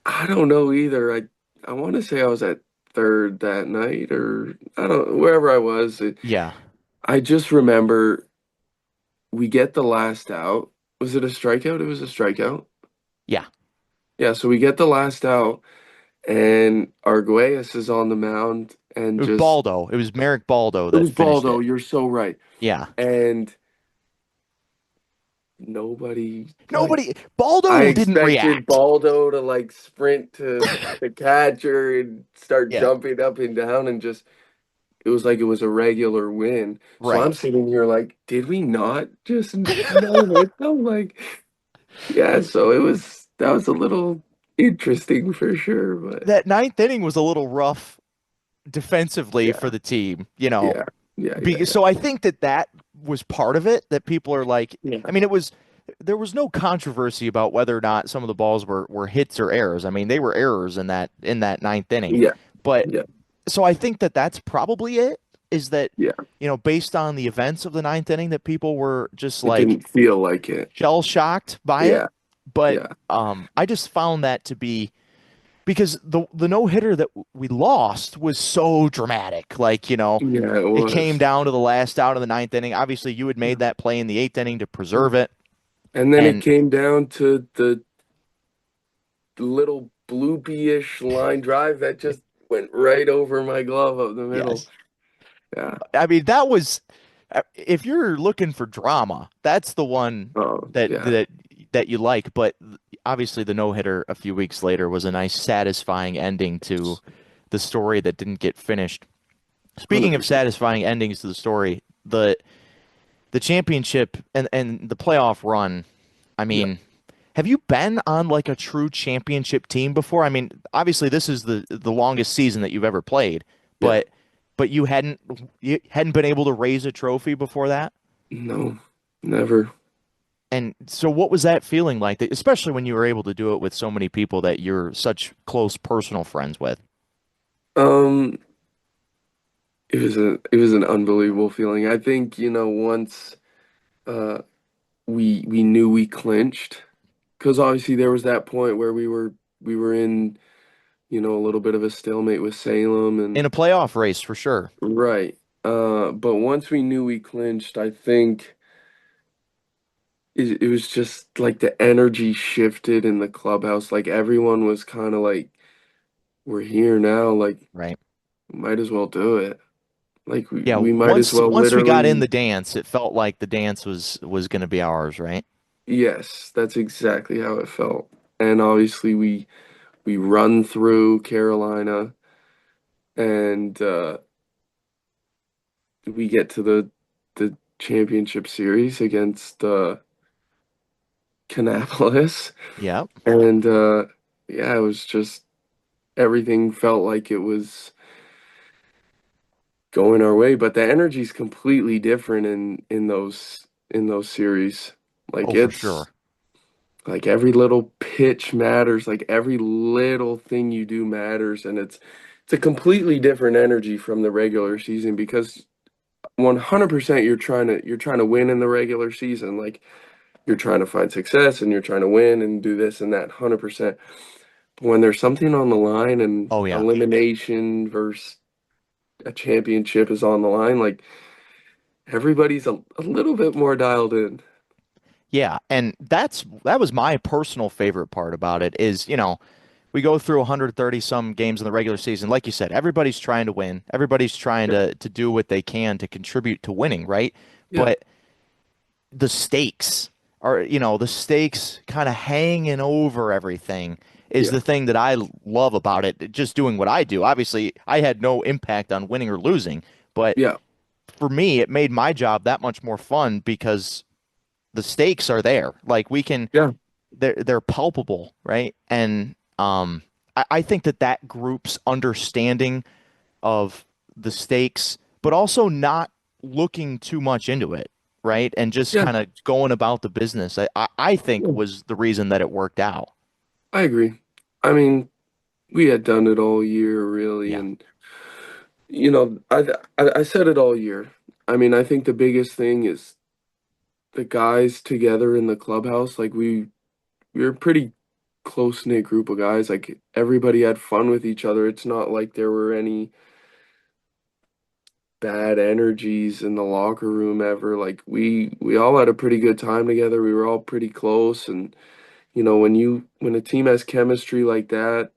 I don't know either. I want to say I was at third that night or I don't wherever I was. Yeah. I just remember we get the last out. Was it a strikeout? It was a strikeout. Yeah. Yeah, so we get the last out and Arguelles is on the mound It and was just Baldo. It was Merrick Baldo it that was finished Baldo, it. you're so right. Yeah. And nobody like I Baldo didn't expected react. Baldo to like sprint to the catcher and start Yeah. jumping up and down and just it was like it was a regular win. So I'm Right. sitting here like, did we not just know it? I'm like, yeah, so it was that was a little interesting for sure, but That ninth inning was a little rough defensively for yeah, the team, yeah, yeah, yeah, So I think that was part of it that people are like, yeah, I mean, there was no controversy about whether or not some of the balls were hits or errors. I mean, they were errors in that ninth inning. yeah, But yeah, so I think that's probably it is that, yeah. based on the events of the ninth inning that people were just It like didn't feel like it. shell shocked by it. Yeah, But yeah, I just found that to be because the no hitter that we lost was so dramatic. Like, yeah, it it came was. down to the last out of the ninth inning. Obviously, you had Yeah. made that play in the eighth inning to preserve it. And then it And came down to the little bloopy-ish line drive that just went right over my glove up the middle. yes, Yeah. I mean, if you're looking for drama, that's the one Oh, that yeah. that that you like. But obviously, the no hitter a few weeks later was a nice, satisfying ending to the story that didn't get finished. Speaking of 100%. satisfying endings to the story, the championship and the playoff run, I Yeah. mean, have you been on like a true championship team before? I mean, obviously this is the longest season that you've ever played, Yeah. but you hadn't been able to raise a trophy before that? No, never. And so what was that feeling like, especially when you were able to do it with so many people that you're such close personal friends with? Um, it was an unbelievable feeling. I think, once uh we knew we clinched, because obviously there was that point where we were in, a little bit of a stalemate with Salem In and a playoff race for sure. right. But once we knew we clinched, I think it was just like the energy shifted in the clubhouse. Like everyone was kind of like, we're here now. Like Right. might as well do it. Like Yeah, we might as well once we got in literally, the dance, it felt like the dance was going to be ours, right? yes, that's exactly how it felt. And obviously we run through Carolina and we get to the championship series against Kannapolis. Yep. And yeah, it was just everything felt like it was going our way, but the energy's completely different in those series. Like Oh, for it's sure. like every little pitch matters, like every little thing you do matters, and it's a completely different energy from the regular season because 100% you're trying to win in the regular season. Like you're trying to find success and you're trying to win and do this and that 100%. But when there's something on the line and Oh yeah. elimination versus a championship is on the line, like everybody's a little bit more dialed in. Yeah, and that was my personal favorite part about it is, we go through 130 some games in the regular season. Like you said, everybody's trying to win. Everybody's trying Yeah, to do what they can to contribute to winning, right? yeah, But the stakes the stakes kind of hanging over everything is yeah, the thing that I love about it. Just doing what I do. Obviously, I had no impact on winning or losing, but yeah, for me, it made my job that much more fun because the stakes are there. Like we can yeah, they're palpable, right? And I think that group's understanding of the stakes, but also not looking too much into it, right? And just yeah, kind of going about the business, I think yeah. was the reason that it worked out. I agree. I mean, we had done it all year, really, Yeah. and I said it all year. I mean, I think the biggest thing is the guys together in the clubhouse. Like we were a pretty close-knit group of guys. Like everybody had fun with each other. It's not like there were any bad energies in the locker room ever. Like we all had a pretty good time together. We were all pretty close, and when a team has chemistry like that,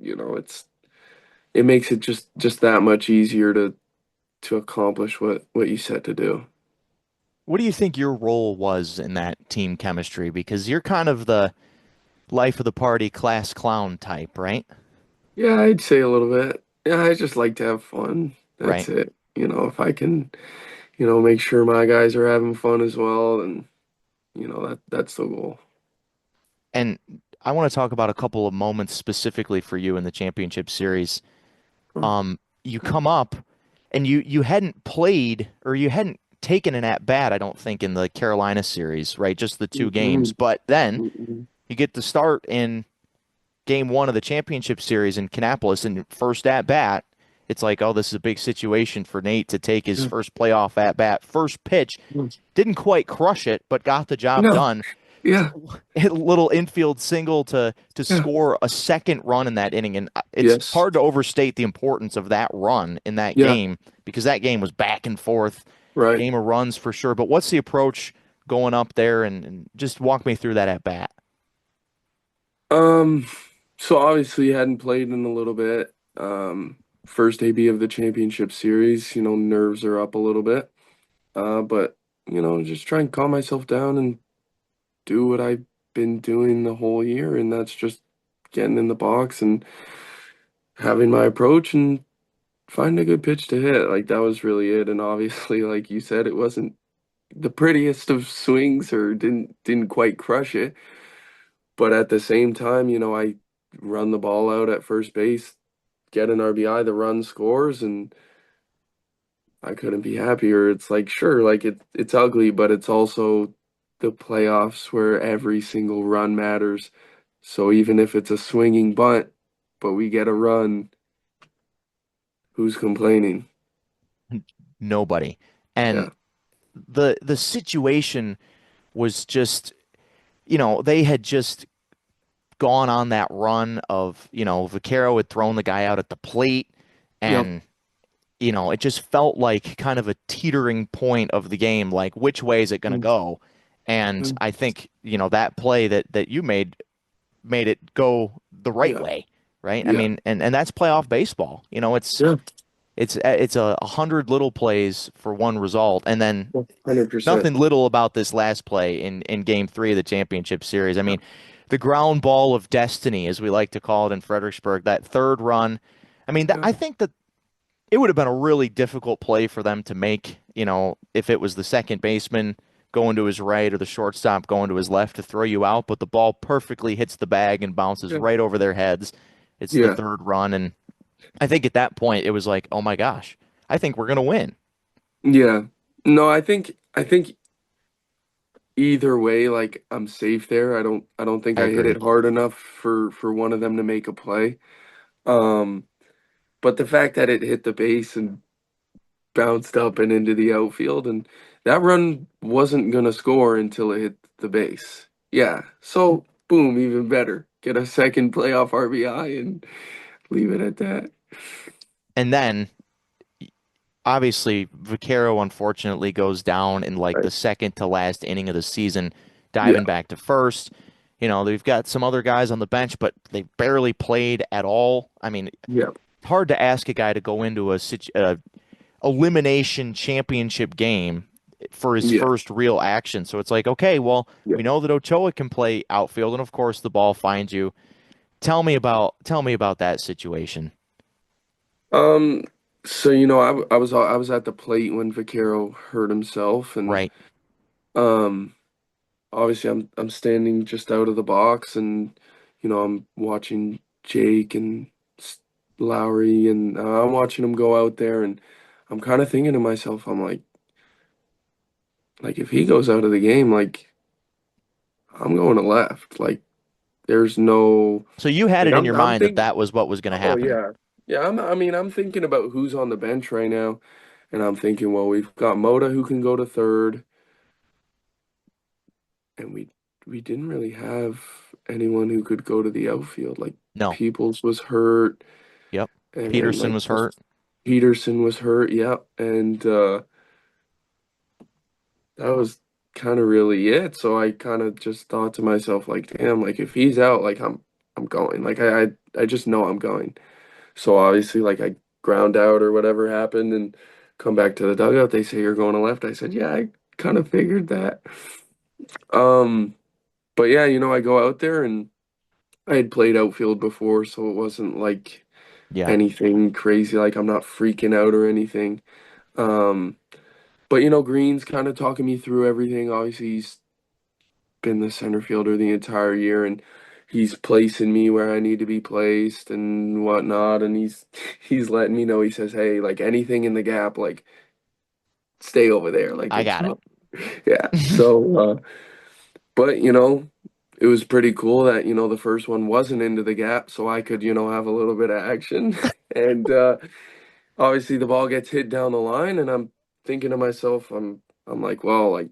it makes it just that much easier to accomplish what you set to do. What do you think your role was in that team chemistry? Because you're kind of the life of the party class clown type, right? Yeah, I'd say a little bit. Yeah, I just like to have fun. That's Right. it. If I can, make sure my guys are having fun as well, and that's the goal. And I want to talk about a couple of moments specifically for you in the championship series. You come up and you hadn't played or you hadn't taken an at bat, I don't think, in the Carolina series, right? Just the two games. Mm-mm, But then mm-mm. you get to start in game one of the championship series in Kannapolis and first at bat. It's like, oh, this is a big situation for Nate to take his Yeah. first playoff at bat. First pitch, didn't quite crush it, but got the job No. done. Yeah. Hit a little infield single to Yeah. score a second run in that inning, and it's Yes. hard to overstate the importance of that run in that Yeah. game because that game was back and forth, Right. game of runs for sure. But what's the approach going up there, and just walk me through that at bat? Um, so obviously hadn't played in a little bit. First AB of the championship series, nerves are up a little bit. But just try and calm myself down and do what I've been doing the whole year, and that's just getting in the box and having my approach and find a good pitch to hit. Like that was really it. And obviously, like you said, it wasn't the prettiest of swings or didn't quite crush it. But at the same time, I run the ball out at first base, get an RBI, the run scores, and I couldn't be happier. It's like sure, like it's ugly, but it's also the playoffs where every single run matters. So even if it's a swinging bunt, but we get a run, who's complaining? Nobody. And Yeah. the situation was just, they had just gone on that run of, Vaquero had thrown the guy out at the plate, Yep. and it just felt like kind of a teetering point of the game, like which way is it going to Mm, go? And mm, I think, that play that you made it go the right yeah. way, right? I Yeah. mean, and that's playoff baseball. It's Yeah. It's a 100 little plays for one result, and then 100%. nothing little about this last play in Game 3 of the championship series. I mean, the ground ball of destiny, as we like to call it in Fredericksburg, that third run. I mean, Yeah. I think that it would have been a really difficult play for them to make, if it was the second baseman going to his right or the shortstop going to his left to throw you out, but the ball perfectly hits the bag and bounces Yeah. right over their heads. It's the Yeah. third run, and I think at that point it was like, oh my gosh, I think we're gonna win. Yeah. No, I think either way, like I'm safe there. I don't think I I hit agree. it hard enough for one of them to make a play. Um, but the fact that it hit the base and bounced up and into the outfield, and that run wasn't gonna score until it hit the base. Yeah. So boom, even better. Get a second playoff RBI and leave it at that. And then obviously Vaquero unfortunately goes down in like the Right. second to last inning of the season, Yeah. diving back to first. They've got some other guys on the bench, but they barely played at all. I mean, it's Yeah. hard to ask a guy to go into a elimination championship game for his Yeah. first real action. So it's like, okay, well, Yeah. we know that Ochoa can play outfield, and of course the ball finds you. Tell me about that situation. Um, so I was at the plate when Vaquero hurt himself, and Right. um, obviously I'm standing just out of the box, and I'm watching Jake and Lowry, and I'm watching him go out there, and I'm kind of thinking to myself, I'm like if he goes out of the game, like I'm going to left, like there's no So you had like it in your I'm mind that thinking, that was what was going to oh happen. yeah, yeah, I mean I'm thinking about who's on the bench right now. And I'm thinking, well, we've got Moda who can go to third, and we didn't really have anyone who could go to the outfield. Like No. Peoples was hurt, Yep. and Peterson like was hurt. just Peterson was hurt. Yeah, and that was kind of really it. So I kind of just thought to myself, like, damn, like if he's out, like I'm going. Like I just know I'm going. So obviously, like I ground out or whatever happened, and come back to the dugout. They say you're going to left. I said, yeah, I kind of figured that. Um, but yeah, I go out there and I had played outfield before, so it wasn't like Yeah. anything crazy. Like I'm not freaking out or anything. Um, but Green's kind of talking me through everything. Obviously, he's been the center fielder the entire year, and he's placing me where I need to be placed and whatnot. And he's he's letting me know. He says, "Hey, like anything in the gap, like stay over there. Like I it's got not." Yeah. So, but it was pretty cool that the first one wasn't into the gap, so I could have a little bit of action. And obviously the ball gets hit down the line, and I'm thinking to myself, I'm like, well, like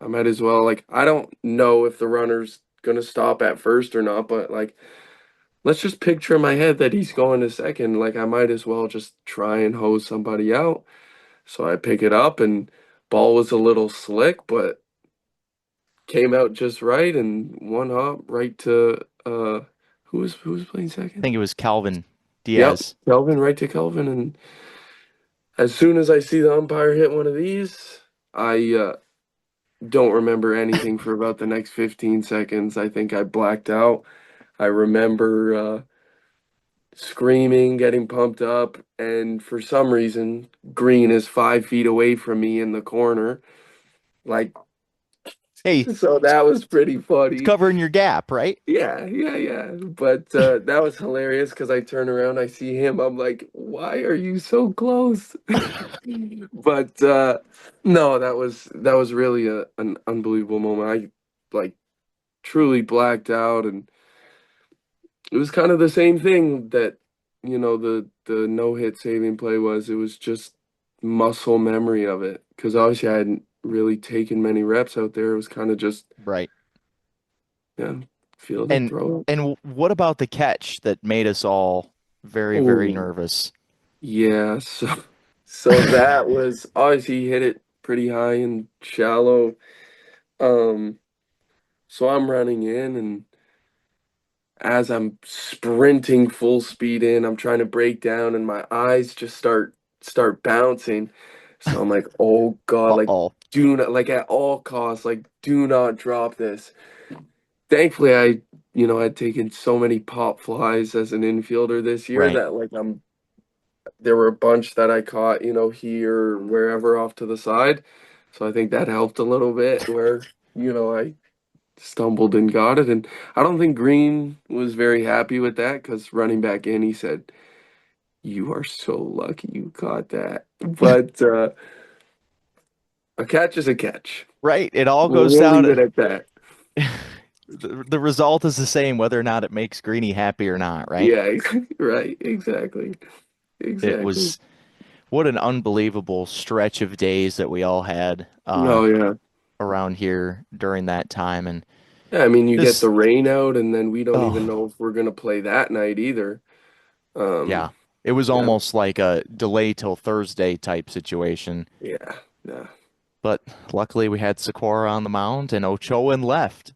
I might as well, like I don't know if the runner's gonna stop at first or not, but like let's just picture in my head that he's going to second. Like I might as well just try and hose somebody out. So I pick it up, and ball was a little slick, but came out just right, and one hop right to who was playing I second? think it was Calvin Yep, Diaz. Kelvin, right to Kelvin. And as soon as I see the umpire hit one of these, I don't remember anything for about the next 15 seconds. I think I blacked out. I remember screaming, getting pumped up, and for some reason, Green is 5 feet away from me in the corner. Like, Hey, so that was pretty it's funny. covering your gap, right? Yeah, yeah, yeah. But that was hilarious because I turn around, I see him. I'm like, why are you so close? But no, that was really an unbelievable moment. I like truly blacked out, and it was kind of the same thing that the no hit saving play was. It was just muscle memory of it because obviously I hadn't really taken many reps out there. It was kind of just Right. yeah, field it, And throw it. and what about the catch that made us all very, very Oh. nervous? Yeah, so that was obviously he hit it pretty high and shallow. Um, so I'm running in, and as I'm sprinting full speed in, I'm trying to break down and my eyes just start bouncing. So I'm like, oh God, like Uh-oh. do not like at all costs, like do not drop this. Thankfully I'd taken so many pop flies as an infielder this year Right. that there were a bunch that I caught, here or wherever off to the side. So I think that helped a little bit where, I stumbled and got it. And I don't think Green was very happy with that because running back in, he said, "You are so lucky you caught that." But a catch is a catch. Right. It all goes We'll leave it down. at that. The result is the same whether or not it makes Greeny happy or not, right? Yeah, right. Exactly. It Exactly. was what an unbelievable stretch of days that we all had Oh, yeah. around here during that time. And Yeah, I mean, you get this, the rain out, and then we don't even know oh, if we're gonna play that night either. yeah. Um, It was yeah, almost like a delay till Thursday type situation. yeah, yeah. But luckily we had Sakura on the mound and Ochoa left.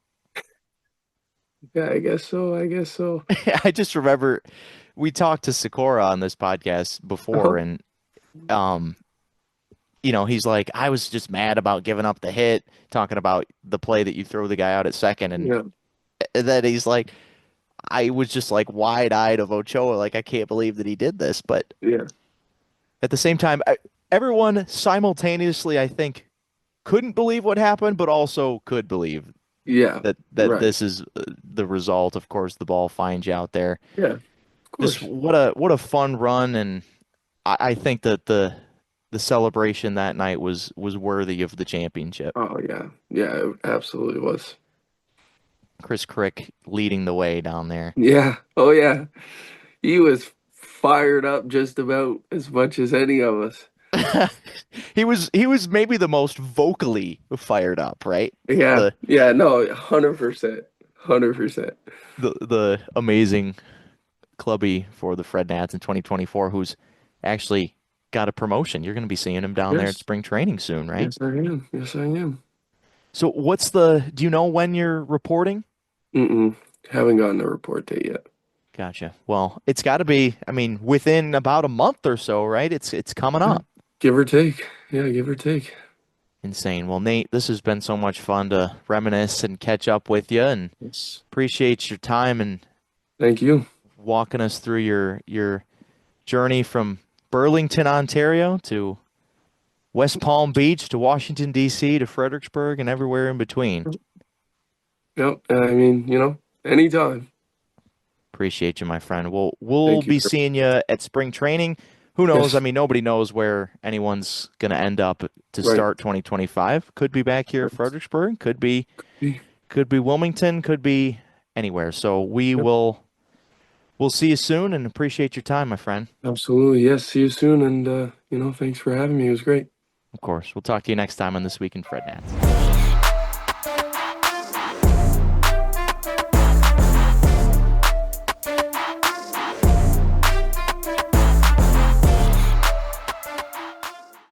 Yeah, I guess so. I guess so. I just remember we talked to Sakura on this podcast before, Oh, and um, he's like, I was just mad about giving up the hit, talking about the play that you throw the guy out at second, and yeah, then he's like, I was just like wide-eyed of Ochoa, like I can't believe that he did this. But yeah, at the same time, everyone simultaneously, I think, couldn't believe what happened, but also could believe yeah. that Right. this is the result. Of course, the ball finds you out there. Yeah, of Just course. what a fun run, and I think that the celebration that night was worthy of the championship. Oh, yeah, yeah. It absolutely was. Chris Crick leading the way down there. Yeah. Oh, yeah. He was fired up just about as much as any of us. He was maybe the most vocally fired up, right? Yeah. The Yeah. No, 100%. 100%. the amazing clubby for the FredNats in 2024, who's actually got a promotion. You're going to be seeing him down there at Yes. spring training soon, right? Yes, I am. Yes, I am. So do you know when you're reporting? Mm-mm. Haven't gotten a report date yet. Gotcha. Well, it's got to be, I mean, within about a month or so, right? It's coming Yeah. up. Give or take. Yeah, give or take. Insane. Well, Nate, this has been so much fun to reminisce and catch up with you, and Yes. appreciate your time and Thank you. walking us through your journey from Burlington, Ontario to West Palm Beach to Washington, D.C. to Fredericksburg and everywhere in between. Yep. I mean, anytime. Appreciate you, my friend. We'll Thank you. be seeing you at spring training. Who knows? I Yes. mean, nobody knows where anyone's going to end up to Right. start 2025. Could be back here at Fredericksburg, could be Wilmington, could be anywhere. So Yep. we'll see you soon and appreciate your time, my friend. Absolutely. Yes. See you soon. And, thanks for having me. It was great. Of course. We'll talk to you next time on This Week in FredNats.